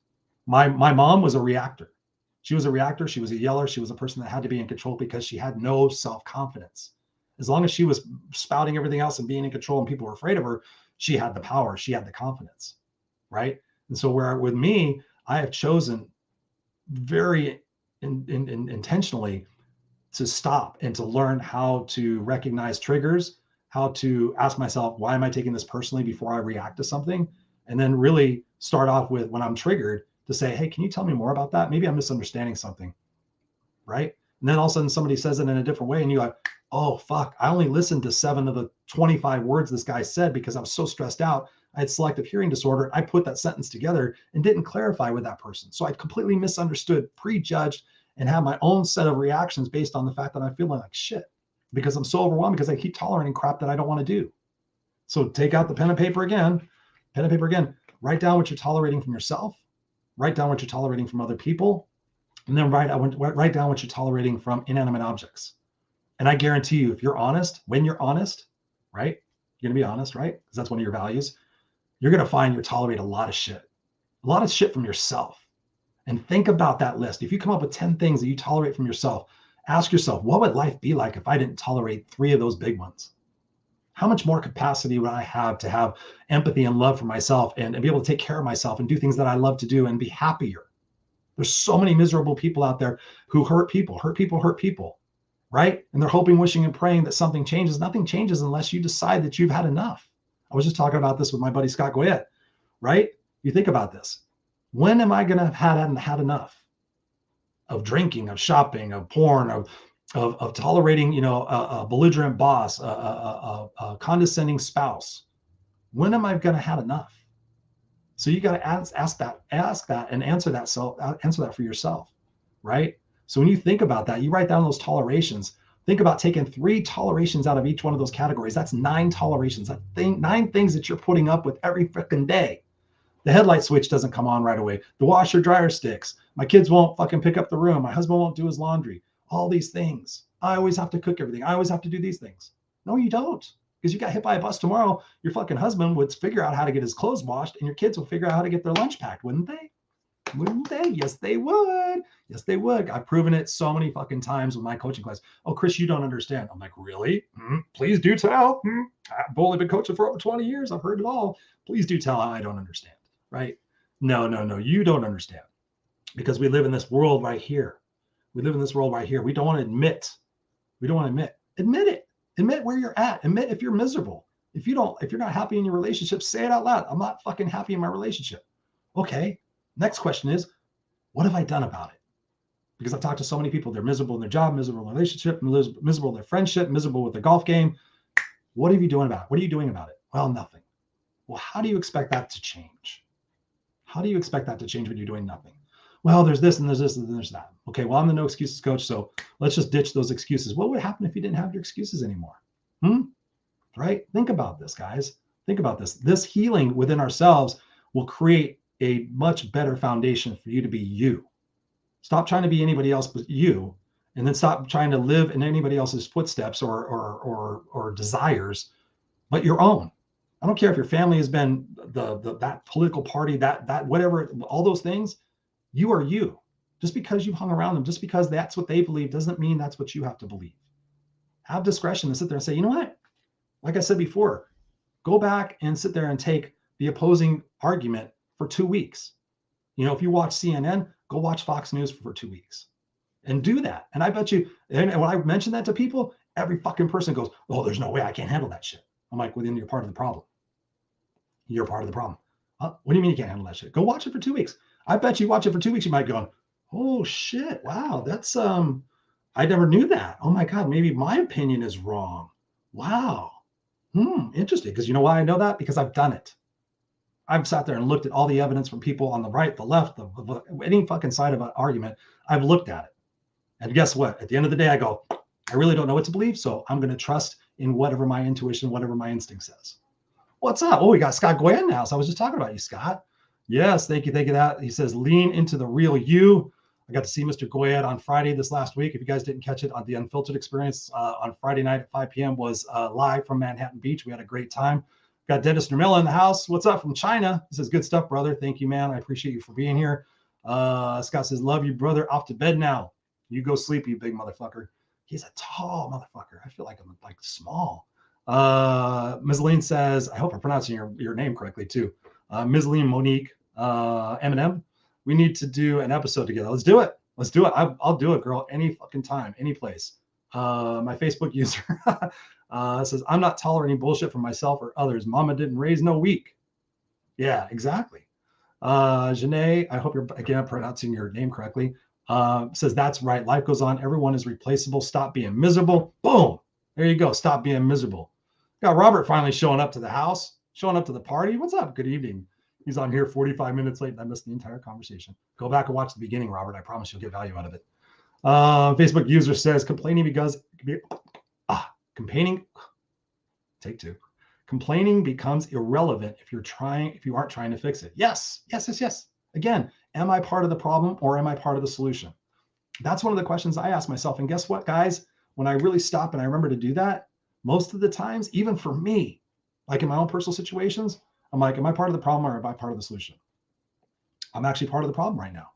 My mom was a reactor. She was a reactor. She was a yeller. She was a person that had to be in control because she had no self-confidence. As long as she was spouting everything else and being in control and people were afraid of her, she had the power. She had the confidence, right? And so with me, I have chosen very intentionally to stop and to learn how to recognize triggers, how to ask myself, why am I taking this personally before I react to something? And then really start off with, when I'm triggered, to say, hey, can you tell me more about that? Maybe I'm misunderstanding something, right? And then all of a sudden somebody says it in a different way and you're like, oh, fuck, I only listened to 7 of the 25 words this guy said because I was so stressed out. I had selective hearing disorder. I put that sentence together and didn't clarify with that person. So I completely misunderstood, prejudged, and have my own set of reactions based on the fact that I'm feeling like shit because I'm so overwhelmed because I keep tolerating crap that I don't want to do. So take out the pen and paper again, write down what you're tolerating from yourself, write down what you're tolerating from other people, and then write down what you're tolerating from inanimate objects. And I guarantee you, if you're honest, when you're honest, right? You're going to be honest, right? Because that's one of your values. You're going to find you tolerate a lot of shit from yourself. And think about that list. If you come up with 10 things that you tolerate from yourself, ask yourself, what would life be like if I didn't tolerate 3 of those big ones? How much more capacity would I have to have empathy and love for myself and be able to take care of myself and do things that I love to do and be happier? There's so many miserable people out there who hurt people, right? And they're hoping, wishing, and praying that something changes. Nothing changes unless you decide that you've had enough. I was just talking about this with my buddy Scott Goyette, right? You think about this. When am I going to have had enough of drinking, of shopping, of porn, of tolerating, a belligerent boss, a condescending spouse? When am I going to have enough? So you got to ask that and answer that for yourself, right? So when you think about that, you write down those tolerations. Think about taking 3 tolerations out of each one of those categories. That's 9 tolerations. That's 9 things that you're putting up with every freaking day. The headlight switch doesn't come on right away. The washer dryer sticks. My kids won't fucking pick up the room. My husband won't do his laundry. All these things. I always have to cook everything. I always have to do these things. No, you don't. Because you got hit by a bus tomorrow, your fucking husband would figure out how to get his clothes washed and your kids would figure out how to get their lunch packed, wouldn't they? Wouldn't they? Yes, they would. Yes, they would. I've proven it so many fucking times with my coaching class. Oh, Chris, you don't understand. I'm like, really? Please do tell. I've only been coaching for over 20 years. I've heard it all. Please do tell how I don't understand, right? No, you don't understand. Because we live in this world right here. We don't want to admit. Admit it. Admit where you're at. Admit if you're miserable. If you're not happy in your relationship, say it out loud. I'm not fucking happy in my relationship. Okay. Next question is, what have I done about it? Because I've talked to so many people, they're miserable in their job, miserable in their relationship, miserable in their friendship, miserable with their golf game. What are you doing about it? What are you doing about it? Well, nothing. Well, how do you expect that to change? How do you expect that to change when you're doing nothing? Well, there's this and there's this and there's that. Okay, well, I'm the no excuses coach, so let's just ditch those excuses. What would happen if you didn't have your excuses anymore? Right? Think about this, guys. Think about this. This healing within ourselves will create a much better foundation for you to be you. Stop trying to be anybody else but you, and then stop trying to live in anybody else's footsteps or desires, but your own. I don't care if your family has been that political party, that whatever, all those things. You are you. Just because you've hung around them, just because that's what they believe, doesn't mean that's what you have to believe. have discretion to sit there and say, you know what? Like I said before, go back and sit there and take the opposing argument for 2 weeks. You know, if you watch CNN, go watch Fox News for 2 weeks and do that. And I bet you, and when I mention that to people, every fucking person goes, oh, there's no way I can't handle that shit. I'm like, well, then you're part of the problem. You're part of the problem. Huh? What do you mean you can't handle that shit? Go watch it for 2 weeks. I bet you watch it for 2 weeks, you might go, oh shit, wow, that's I never knew that. Oh my God, maybe my opinion is wrong. Wow. Interesting. Because you know why I know that? Because I've done it. I've sat there and looked at all the evidence from people on the right, the left, any fucking side of an argument. I've looked at it. And guess what? At the end of the day, I go, I really don't know what to believe. So I'm going to trust in whatever my intuition, whatever my instinct says. What's up? Oh, we got Scott Gwen now. So I was just talking about you, Scott. Yes, thank you. Thank you. That he says, lean into the real you. I got to see Mr. Goyette on Friday this last week. If you guys didn't catch it, on the Unfiltered Experience on Friday night at 5 p.m. was live from Manhattan Beach. We had a great time. Got Dennis Nermilla in the house. What's up from China? He says, good stuff, brother. Thank you, man. I appreciate you for being here. Scott says, love you, brother. Off to bed now. You go sleep, you big motherfucker. He's a tall motherfucker. I feel like I'm like small. Ms. Lean says, I hope I'm pronouncing your name correctly too. Ms. Lean, Monique, Eminem. We need to do an episode together. Let's do it. Let's do it. I'll do it, girl. Any fucking time, any place. My Facebook user says, I'm not tolerating bullshit from myself or others. Mama didn't raise no weak. Yeah, exactly. Janae, I hope you're, again, pronouncing your name correctly. Says, that's right. Life goes on. Everyone is replaceable. Stop being miserable. Boom. There you go. Stop being miserable. Got Robert finally showing up to the house, showing up to the party. What's up? Good evening. He's on here 45 minutes late and I missed the entire conversation. Go back and watch the beginning, Robert. I promise you'll get value out of it. Facebook user says, complaining becomes irrelevant if you aren't trying to fix it. Yes. Again, am I part of the problem or am I part of the solution? That's one of the questions I ask myself. And guess what, guys? When I really stop and I remember to do that, most of the times, even for me, like in my own personal situations, I'm like, am I part of the problem or am I part of the solution? I'm actually part of the problem right now.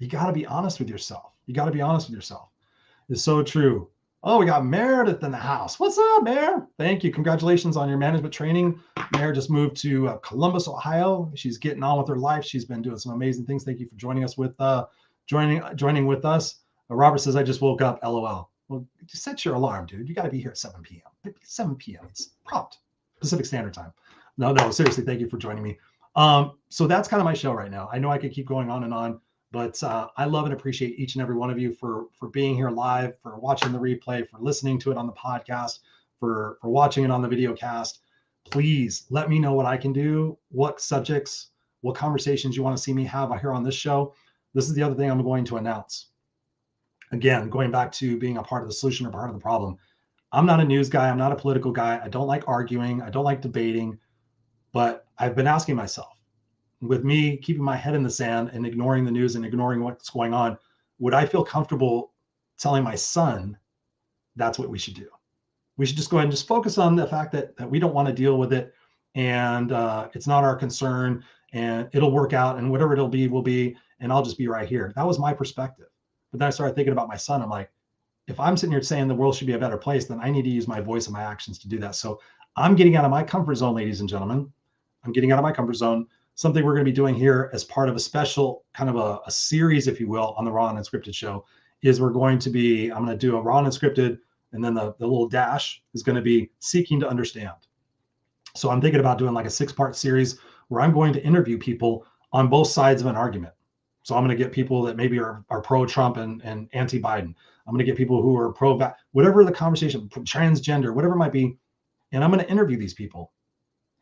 You got to be honest with yourself. It's so true. Oh, we got Meredith in the house. What's up, Mare? Thank you. Congratulations on your management training. Mare just moved to Columbus, Ohio. She's getting on with her life. She's been doing some amazing things. Thank you for joining us with joining with us. Robert says, I just woke up. LOL. Well, just set your alarm, dude. You got to be here at 7 p.m. 7 p.m. It's prompt Pacific Standard Time. No, seriously. Thank you for joining me. So that's kind of my show right now. I know I could keep going on and on, but I love and appreciate each and every one of you for being here live, for watching the replay, for listening to it on the podcast, for watching it on the video cast. Please let me know what I can do, what subjects, what conversations you want to see me have here on this show. This is the other thing I'm going to announce. Again, going back to being a part of the solution or part of the problem. I'm not a news guy. I'm not a political guy. I don't like arguing. I don't like debating. But I've been asking myself, with me keeping my head in the sand and ignoring the news and ignoring what's going on, would I feel comfortable telling my son that's what we should do? We should just go ahead and just focus on the fact that we don't want to deal with it, and it's not our concern, and it'll work out, and whatever it'll be will be, and I'll just be right here. That was my perspective. But then I started thinking about my son. I'm like, if I'm sitting here saying the world should be a better place, then I need to use my voice and my actions to do that. So I'm getting out of my comfort zone, ladies and gentlemen. I'm getting out of my comfort zone. Something we're going to be doing here as part of a special kind of a series, if you will, on the Raw and Unscripted show is I'm going to do a Raw and Unscripted, and then the little dash is going to be seeking to understand. So I'm thinking about doing like a 6-part series where I'm going to interview people on both sides of an argument. So I'm going to get people that maybe are pro-Trump and anti-Biden. I'm going to get people who are whatever the conversation, transgender, whatever it might be. And I'm going to interview these people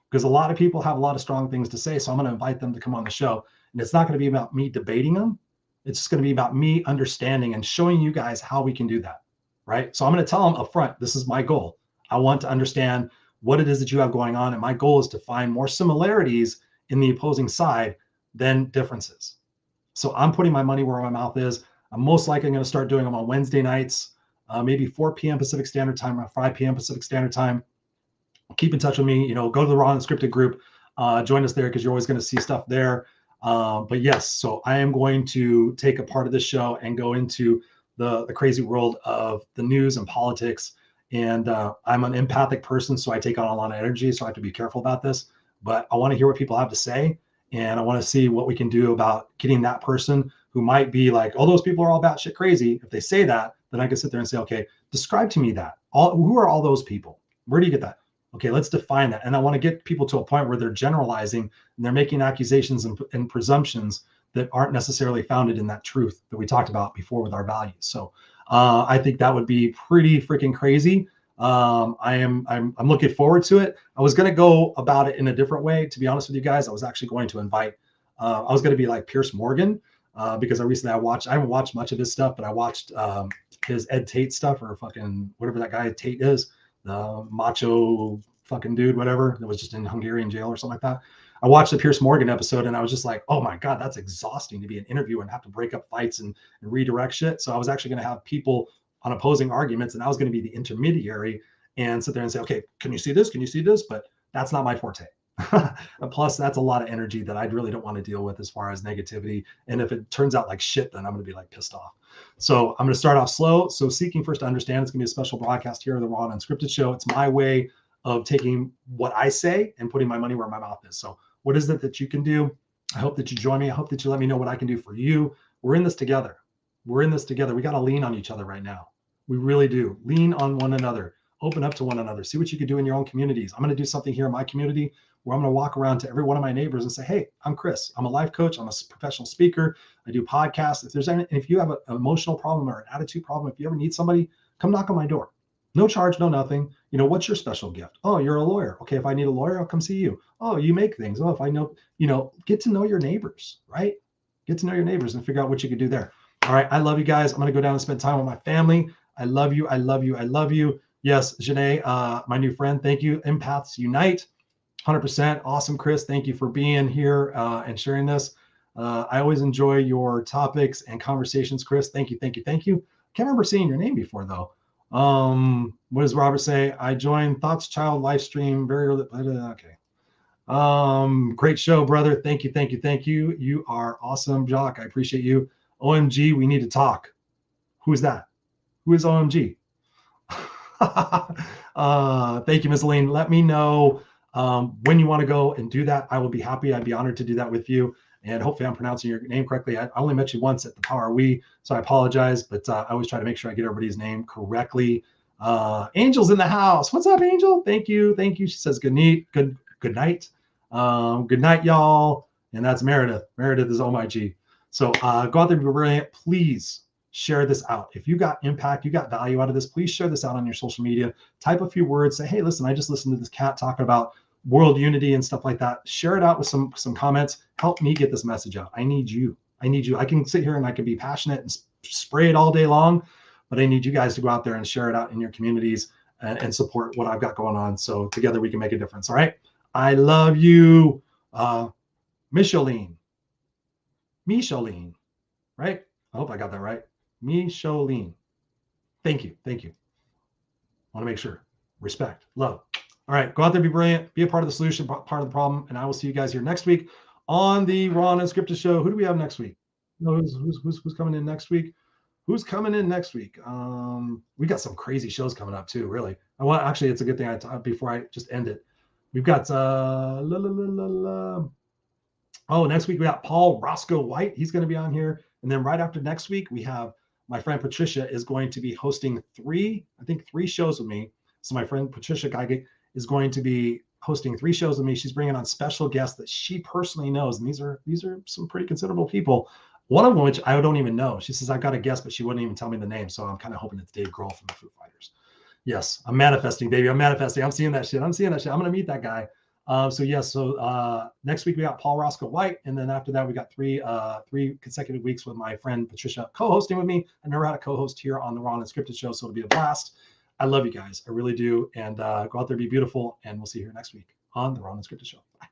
because a lot of people have a lot of strong things to say. So I'm going to invite them to come on the show. And it's not going to be about me debating them. It's just going to be about me understanding and showing you guys how we can do that. Right. So I'm going to tell them up front, this is my goal. I want to understand what it is that you have going on. And my goal is to find more similarities in the opposing side than differences. So I'm putting my money where my mouth is. I'm most likely going to start doing them on Wednesday nights, maybe 4 p.m. Pacific Standard Time or 5 p.m. Pacific Standard Time. Keep in touch with me. Go to the Raw Unscripted group. Join us there because you're always going to see stuff there. But yes, so I am going to take a part of this show and go into the crazy world of the news and politics And I'm an empathic person, so I take on a lot of energy. So I have to be careful about this. But I want to hear what people have to say. And I want to see what we can do about getting that person who might be like, oh, those people are all batshit crazy. If they say that, then I can sit there and say, okay, describe to me that. Who are all those people? Where do you get that? Okay, let's define that. And I want to get people to a point where they're generalizing and they're making accusations and presumptions that aren't necessarily founded in that truth that we talked about before with our values. So I think that would be pretty freaking crazy. I'm looking forward to it. I was going to go about it in a different way. To be honest with you guys, I was actually going to invite, I was going to be like Pierce Morgan, because I haven't watched much of his stuff, but I watched his Ed Tate stuff, or fucking whatever that guy Tate is, the macho fucking dude, whatever, that was just in Hungarian jail or something like that. I watched the Pierce Morgan episode and I was just like, oh my God, that's exhausting to be an interviewer and have to break up fights and redirect shit. So I was actually going to have people on opposing arguments, and I was going to be the intermediary and sit there and say, okay, can you see this? Can you see this? But that's not my forte. And plus, that's a lot of energy that I really don't want to deal with as far as negativity. And if it turns out like shit, then I'm going to be like pissed off. So I'm going to start off slow. So Seeking First to Understand, it's going to be a special broadcast here on the Raw and Unscripted show. It's my way of taking what I say and putting my money where my mouth is. So what is it that you can do? I hope that you join me. I hope that you let me know what I can do for you. We're in this together. We're in this together. We got to lean on each other right now. We really do. Lean on one another. Open up to one another. See what you can do in your own communities. I'm going to do something here in my community where I'm going to walk around to every one of my neighbors and say, hey, I'm Chris. I'm a life coach. I'm a professional speaker. I do podcasts. If you have an emotional problem or an attitude problem, if you ever need somebody, come knock on my door. No charge, no nothing. You know, what's your special gift? Oh, you're a lawyer. Okay, if I need a lawyer, I'll come see you. Oh, you make things. Oh, if I know, get to know your neighbors, right? Get to know your neighbors and figure out what you can do there. All right, I love you guys. I'm going to go down and spend time with my family. I love you. I love you. I love you. Yes, Janae, my new friend. Thank you. Empaths Unite. 100%. Awesome, Chris. Thank you for being here and sharing this. I always enjoy your topics and conversations, Chris. Thank you. Thank you. Thank you. Can't remember seeing your name before, though. What does Robert say? I joined Thoughts Child live stream very early. Okay. Great show, brother. Thank you. Thank you. Thank you. You are awesome, Jock. I appreciate you. OMG, we need to talk. Who is that? Who is OMG? Thank you, Ms. Aline. Let me know when you want to go and do that. I will be happy. I'd be honored to do that with you. And hopefully I'm pronouncing your name correctly. I only met you once at the Power We, so I apologize, but I always try to make sure I get everybody's name correctly. Angel's in the house. What's up, Angel? Thank you. Thank you. She says good night. Good night. Good night, y'all. And that's Meredith. Meredith is OMG. So go out there and be brilliant. Please share this out. If you got impact, you got value out of this, please share this out on your social media. Type a few words. Say, hey, listen, I just listened to this cat talking about world unity and stuff like that. Share it out with some comments. Help me get this message out. I need you. I need you. I can sit here and I can be passionate and spray it all day long, but I need you guys to go out there and share it out in your communities and support what I've got going on. So together we can make a difference. All right. I love you. Micheline, right? I hope I got that right. Micheline. Thank you. Thank you. I want to make sure. Respect. Love. All right. Go out there, be brilliant. Be a part of the solution, part of the problem. And I will see you guys here next week on the Raw and Unscripted show. Who do we have next week? Who's coming in next week? Who's coming in next week? We got some crazy shows coming up too, really. Actually, it's a good thing before I just end it. We've got next week we got Paul Roscoe White. He's going to be on here. And then right after next week, we have my friend Patricia is going to be hosting three shows with me. So my friend Patricia Geige is going to be hosting 3 shows with me. She's bringing on special guests that she personally knows. And these are some pretty considerable people. One of them, which I don't even know. She says, I've got a guest, but she wouldn't even tell me the name. So I'm kind of hoping it's Dave Grohl from the Foo Fighters. Yes, I'm manifesting, baby. I'm manifesting. I'm seeing that shit. I'm going to meet that guy. So next week we got Paul Roscoe White. And then after that, we got three consecutive weeks with my friend Patricia co-hosting with me. I never had a co-host here on the Raw and Unscripted show, so it'll be a blast. I love you guys. I really do. And go out there, be beautiful. And we'll see you here next week on the Raw and Unscripted show. Bye.